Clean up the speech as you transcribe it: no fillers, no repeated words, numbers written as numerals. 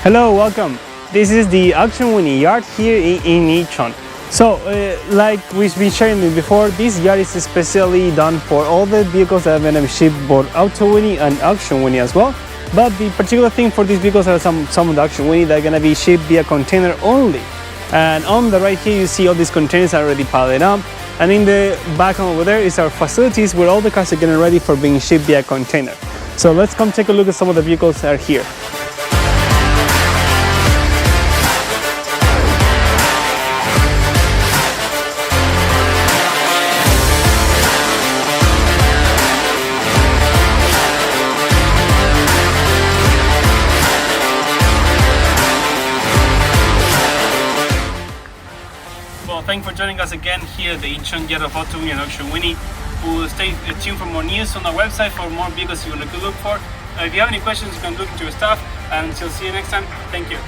Hello, welcome. This is the Auctionwini yard here in Incheon. So, like we've been sharing before, this yard is especially done for all the vehicles that are going to be shipped both Autowini and Auctionwini as well. But the particular thing for these vehicles are some of the Auctionwini that are going to be shipped via container only. And on the right here, you see all these containers are already piled up. And in the back over there is our facilities where all the cars are getting ready for being shipped via container. So let's come take a look at some of the vehicles that are here. Well, thank you for joining us again here at the Incheon yard of Autowini and Auctionwini. We'll stay tuned for more news on our website for more vehicles you want to look for. If you have any questions, you can look into your stuff, and until see you next time. Thank you.